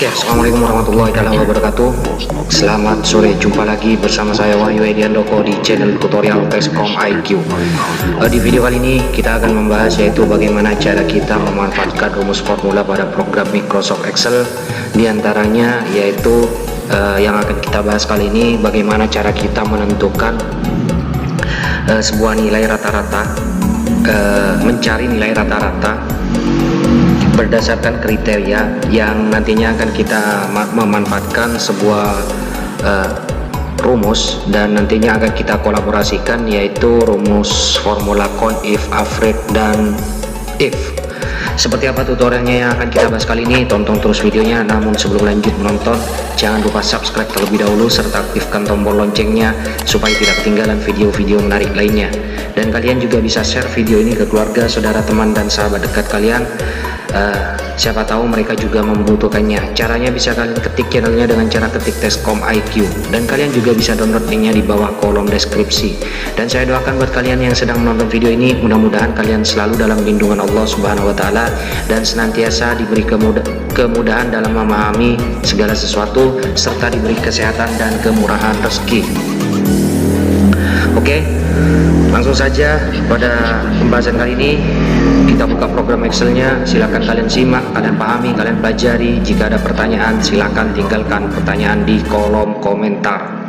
Oke, assalamualaikum warahmatullahi wabarakatuh. Selamat sore, jumpa lagi bersama saya Wahyu Ediandoko di channel tutorial Tescom IQ. Di video kali ini kita akan membahas yaitu bagaimana cara kita memanfaatkan rumus formula pada program Microsoft Excel. Di antaranya yaitu yang akan kita bahas kali ini bagaimana cara kita menentukan sebuah nilai rata-rata, mencari nilai rata-rata berdasarkan kriteria yang nantinya akan kita memanfaatkan sebuah rumus dan nantinya akan kita kolaborasikan, yaitu rumus formula count, if, average, dan if. Seperti apa tutorialnya yang akan kita bahas kali ini? Tonton terus videonya. Namun sebelum lanjut menonton, jangan lupa subscribe terlebih dahulu serta aktifkan tombol loncengnya supaya tidak ketinggalan video-video menarik lainnya. Dan kalian juga bisa share video ini ke keluarga, saudara, teman, dan sahabat dekat kalian. Siapa tahu mereka juga membutuhkannya. Caranya bisa kalian ketik channelnya dengan cara ketik Tescom IQ, dan kalian juga bisa download linknya di bawah kolom deskripsi. Dan saya doakan buat kalian yang sedang menonton video ini, mudah-mudahan kalian selalu dalam lindungan Allah Subhanahu wa Ta'ala dan senantiasa diberi kemudahan dalam memahami segala sesuatu serta diberi kesehatan dan kemurahan rezeki. Oke, langsung saja pada pembahasan kali ini. Kita buka program Excelnya, silakan kalian simak, kalian pahami, kalian pelajari. Jika ada pertanyaan, silakan tinggalkan pertanyaan di kolom komentar.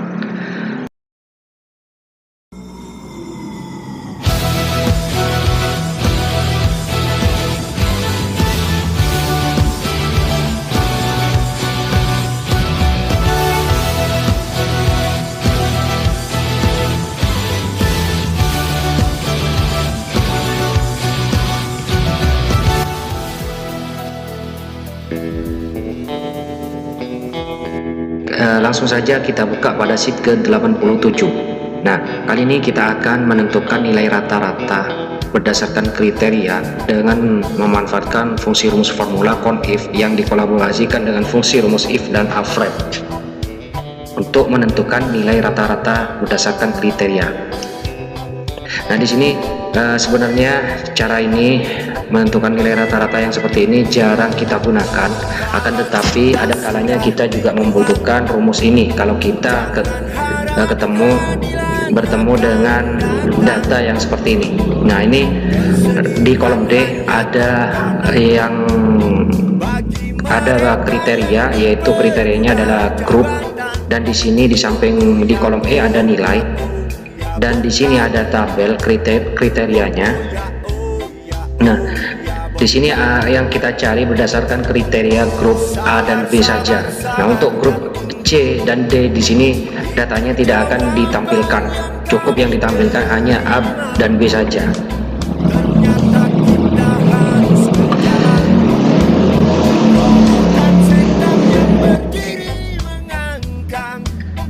Langsung saja kita buka pada sheet ke-87. Nah, kali ini kita akan menentukan nilai rata-rata berdasarkan kriteria dengan memanfaatkan fungsi rumus formula count, if yang dikolaborasikan dengan fungsi rumus if dan average untuk menentukan nilai rata-rata berdasarkan kriteria. Nah, di sini sebenarnya cara ini menentukan nilai rata-rata yang seperti ini jarang kita gunakan, akan tetapi ada kalanya kita juga membutuhkan rumus ini kalau kita bertemu dengan data yang seperti ini. Nah, ini di kolom D ada kriteria, yaitu kriterianya adalah grup, dan di sini di samping di kolom E ada nilai, dan di sini ada tabel kriterianya. Nah, di sini yang kita cari berdasarkan kriteria grup A dan B saja. Nah, untuk grup C dan D di sini datanya tidak akan ditampilkan. Cukup yang ditampilkan hanya A dan B saja.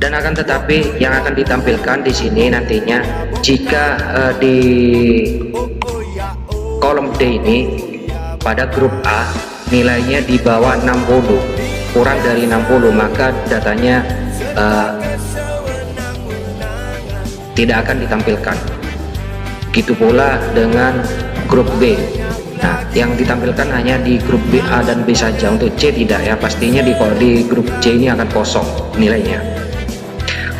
Dan akan tetapi yang akan ditampilkan di sini nantinya jika di kolom D ini pada grup A nilainya di bawah 60, kurang dari 60, maka datanya tidak akan ditampilkan. Gitu pula dengan grup B. Nah, yang ditampilkan hanya di grup B, A dan B saja. Untuk C tidak ya, pastinya di grup C ini akan kosong nilainya.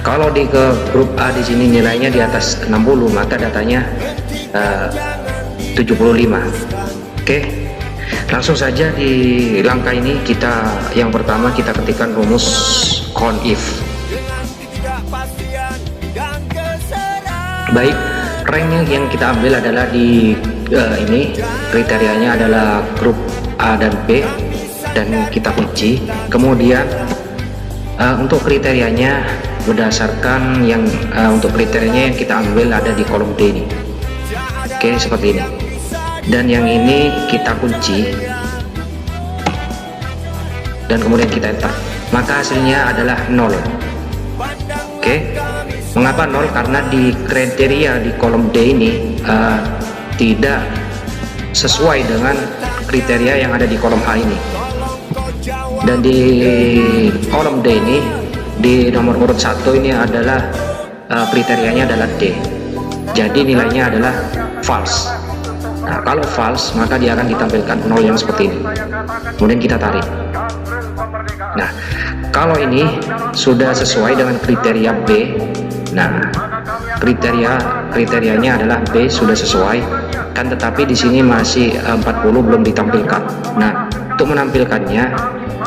Kalau di grup A di sini nilainya di atas 60, maka datanya 75. Oke, langsung saja di langkah ini yang pertama kita ketikkan rumus count if. Baik, ranknya yang kita ambil adalah di ini kriterianya adalah grup A dan B, dan kita kunci. Kemudian untuk kriterianya berdasarkan untuk kriterianya yang kita ambil ada di kolom D ini. Oke, seperti ini. Dan yang ini kita kunci dan kemudian kita enter, maka hasilnya adalah 0. Oke, mengapa 0? Karena di kriteria di kolom D ini tidak sesuai dengan kriteria yang ada di kolom A ini. Dan di kolom D ini di nomor urut 1 ini adalah kriterianya adalah D, jadi nilainya adalah false. Nah, kalau false maka dia akan ditampilkan 0 yang seperti ini. Kemudian kita tarik. Nah, kalau ini sudah sesuai dengan kriteria B, nah kriterianya adalah B sudah sesuai, kan tetapi di sini masih 40 belum ditampilkan. Nah, untuk menampilkannya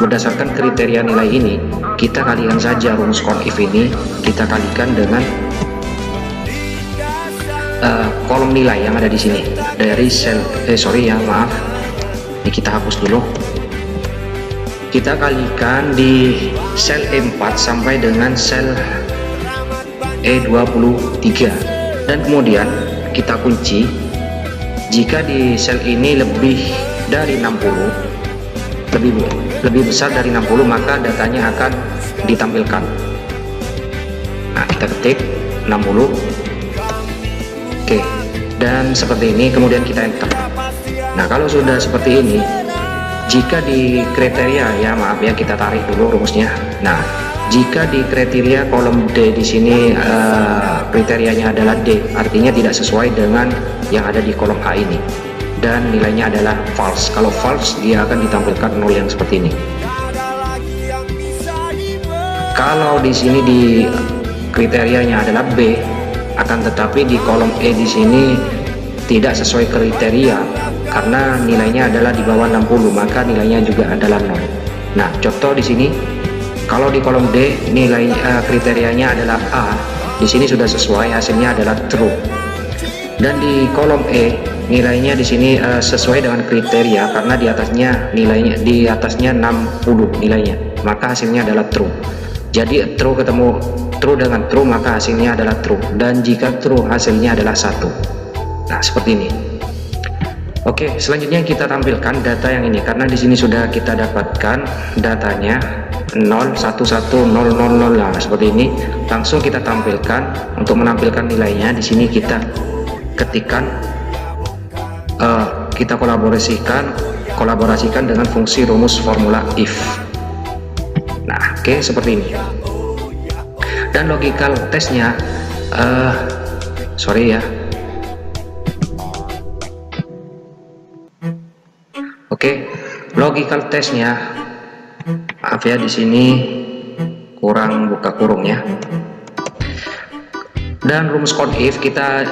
berdasarkan kriteria nilai ini, kita kalikan saja rumus conif ini, kita kalikan dengan kolom nilai yang ada di sini dari sel ini kita hapus dulu. Kita kalikan di sel E4 sampai dengan sel E23 dan kemudian kita kunci. Jika di sel ini lebih dari 60, lebih besar dari 60, maka datanya akan ditampilkan. Nah, kita ketik 60. Oke, dan seperti ini, kemudian kita enter. Nah, kalau sudah seperti ini, jika di kriteria, ya maaf ya, kita tarik dulu rumusnya. Nah, jika di kriteria kolom D di sini kriterianya adalah D, artinya tidak sesuai dengan yang ada di kolom A ini, dan nilainya adalah false. Kalau false, dia akan ditampilkan 0 yang seperti ini. Kalau di sini di kriterianya adalah B, akan tetapi di kolom E di sini tidak sesuai kriteria karena nilainya adalah di bawah 60, maka nilainya juga adalah 0. Nah, contoh di sini kalau di kolom D nilai kriterianya adalah A, di sini sudah sesuai, hasilnya adalah true. Dan di kolom E nilainya di sini sesuai dengan kriteria karena di atasnya 60 nilainya, maka hasilnya adalah true. Jadi true ketemu true dengan true, maka hasilnya adalah true, dan jika true hasilnya adalah 1. Nah, seperti ini. Oke, selanjutnya kita tampilkan data yang ini karena di sini sudah kita dapatkan datanya 0 1 1 0 0 0. Nah, seperti ini. Langsung kita tampilkan. Untuk menampilkan nilainya di sini kita ketikkan, kita kolaborasikan dengan fungsi rumus formula if. Nah, oke, seperti ini. Dan logical testnya logical testnya, maaf ya, di sini kurang buka kurungnya. Dan rumus conif kita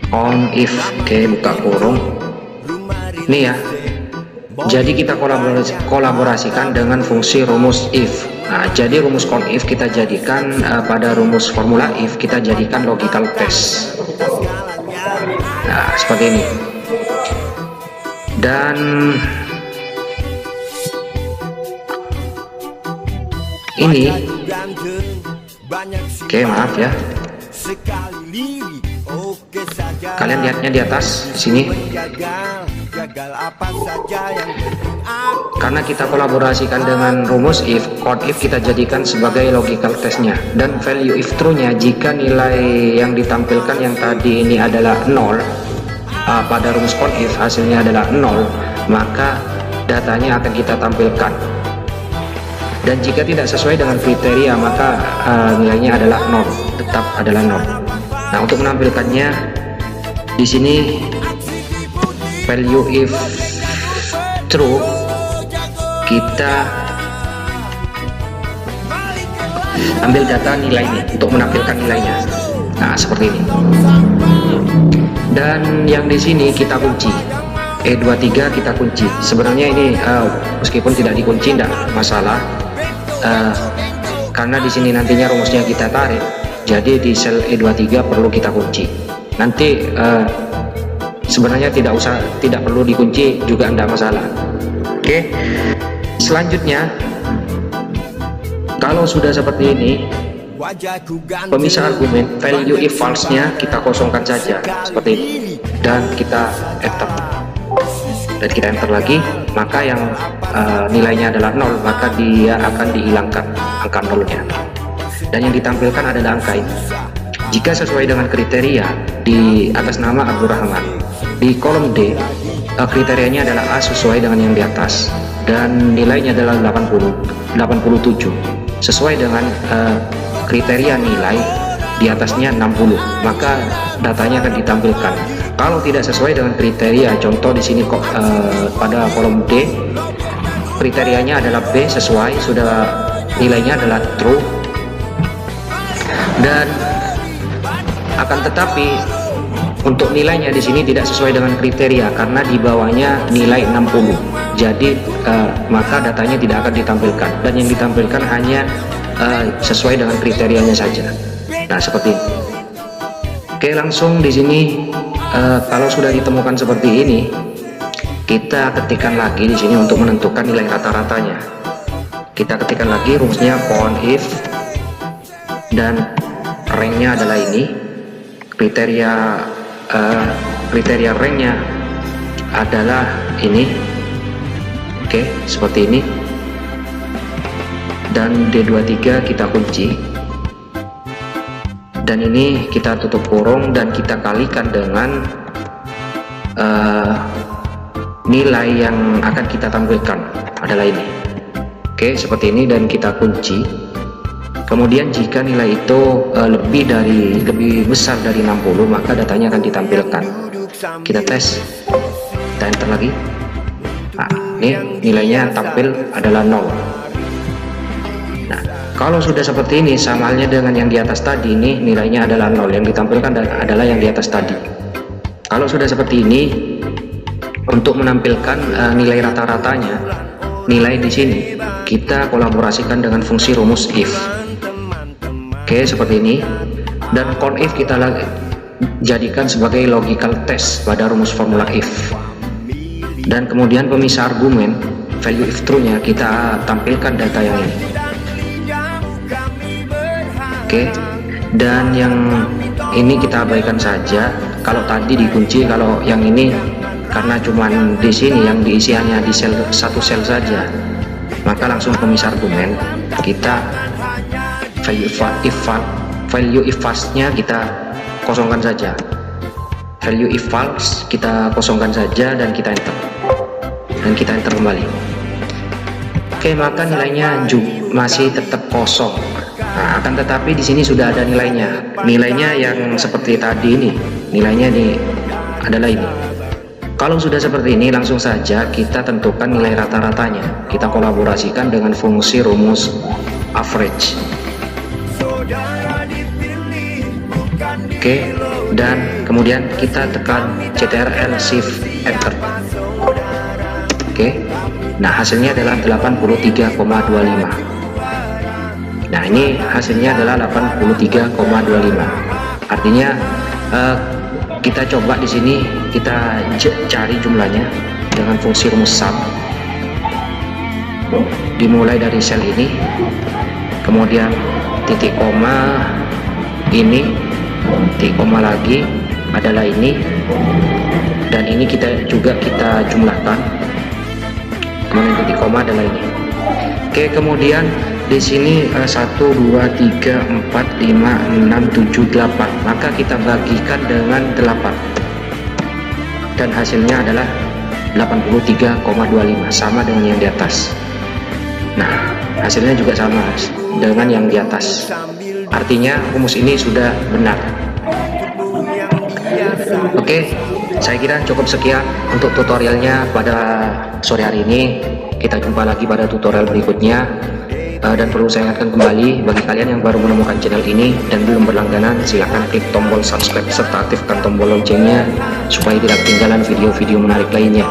conif, oke, buka kurung ini ya. Jadi kita kolaborasikan dengan fungsi rumus if. Nah, jadi rumus conif kita jadikan pada rumus formula if kita jadikan logical test. Nah, seperti ini. Dan ini, oke, maaf ya, kalian lihatnya di atas di sini. Karena kita kolaborasikan dengan rumus if, conif kita jadikan sebagai logical testnya, dan value if true nya jika nilai yang ditampilkan yang tadi ini adalah 0, pada rumus conif hasilnya adalah 0, maka datanya akan kita tampilkan. Dan jika tidak sesuai dengan kriteria, maka nilainya adalah 0, tetap adalah 0. Nah, untuk menampilkannya di sini value if true, kita ambil data nilai ini untuk menampilkan nilainya. Nah, seperti ini. Dan yang di sini kita kunci E23, kita kunci. Sebenarnya ini meskipun tidak dikunci tidak masalah, karena di sini nantinya rumusnya kita tarik. Jadi di sel E23 perlu kita kunci. Nanti sebenarnya tidak perlu dikunci juga tidak masalah. Oke, selanjutnya kalau sudah seperti ini, pemisah argumen value if false nya kita kosongkan saja seperti ini, dan kita enter, dan kita enter lagi, maka yang nilainya adalah 0, maka dia akan dihilangkan angka 0 nya, dan yang ditampilkan adalah angka ini. Jika sesuai dengan kriteria di atas nama Abdurrahman, di kolom D kriterianya adalah A sesuai dengan yang di atas, dan nilainya adalah 87 sesuai dengan kriteria nilai di atasnya 60, maka datanya akan ditampilkan. kalau tidak sesuai dengan kriteria, contoh di sini kok pada kolom D kriterianya adalah B, sesuai, sudah nilainya adalah true, dan akan tetapi untuk nilainya di sini tidak sesuai dengan kriteria karena di bawahnya nilai 60. Jadi maka datanya tidak akan ditampilkan, dan yang ditampilkan hanya sesuai dengan kriterianya saja. Nah, seperti ini. Oke, langsung di sini kalau sudah ditemukan seperti ini, kita ketikkan lagi di sini untuk menentukan nilai rata-ratanya. Kita ketikkan lagi rumusnya CONIF, dan ranknya adalah ini. Kriteria ranknya adalah ini. Oke, seperti ini. Dan D23 kita kunci, dan ini kita tutup kurung dan kita kalikan dengan nilai yang akan kita tampilkan adalah ini. Oke, seperti ini, dan kita kunci. Kemudian jika nilai itu lebih besar dari 60, maka datanya akan ditampilkan. Kita tes, kita enter lagi. Nah, ini nilainya tampil adalah 0. Nah, kalau sudah seperti ini, sama halnya dengan yang di atas tadi, ini nilainya adalah 0, yang ditampilkan adalah yang di atas tadi. Kalau sudah seperti ini, untuk menampilkan nilai rata-ratanya, nilai di sini kita kolaborasikan dengan fungsi rumus if. Oke, seperti ini. Dan CONIF kita jadikan sebagai logical test pada rumus formula if. Dan kemudian pemisah argumen value if true-nya kita tampilkan data yang ini. Oke, dan yang ini kita abaikan saja. Kalau tadi dikunci, kalau yang ini karena cuman di sini yang diisi hanya di satu sel saja, maka langsung pemisah argumen kita value if false-nya kita kosongkan saja. Value if false kita kosongkan saja, dan kita enter kembali. Oke, maka nilainya masih tetap kosong. Nah, akan tetapi di sini sudah ada nilainya yang seperti tadi ini. Nilainya adalah ini. Kalau sudah seperti ini, langsung saja kita tentukan nilai rata-ratanya. Kita kolaborasikan dengan fungsi rumus average. Oke, dan kemudian kita tekan CTRL Shift Enter. Oke, nah hasilnya adalah 83,25. Nah, ini hasilnya adalah 83,25. Artinya kita coba di sini kita cari jumlahnya dengan fungsi rumus sum. Dimulai dari sel ini, kemudian titik koma ini, titik koma lagi adalah ini, dan ini kita jumlahkan. Kemudian titik koma adalah ini. Oke, kemudian di sini 1 2 3 4 5 6 7 8, maka kita bagikan dengan 8 dan hasilnya adalah 83,25, sama dengan yang di atas. Nah, hasilnya juga sama dengan yang di atas, artinya rumus ini sudah benar. Oke, saya kira cukup sekian untuk tutorialnya pada sore hari ini. Kita jumpa lagi pada tutorial berikutnya. Dan perlu saya ingatkan kembali, bagi kalian yang baru menemukan channel ini dan belum berlangganan, silahkan klik tombol subscribe serta aktifkan tombol loncengnya supaya tidak ketinggalan video-video menarik lainnya.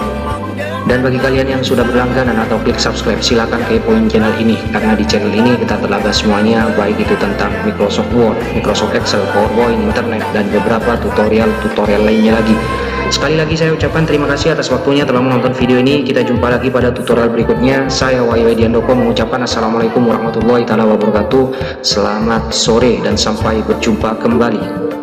Dan bagi kalian yang sudah berlangganan atau klik subscribe, silahkan kepoin channel ini, karena di channel ini kita telah bahas semuanya, baik itu tentang Microsoft Word, Microsoft Excel, PowerPoint, internet, dan beberapa tutorial lainnya lagi. Sekali lagi saya ucapkan terima kasih atas waktunya telah menonton video ini. Kita jumpa lagi pada tutorial berikutnya. Saya Wahyu Ediandoko mengucapkan assalamualaikum warahmatullahi wabarakatuh. Selamat sore dan sampai berjumpa kembali.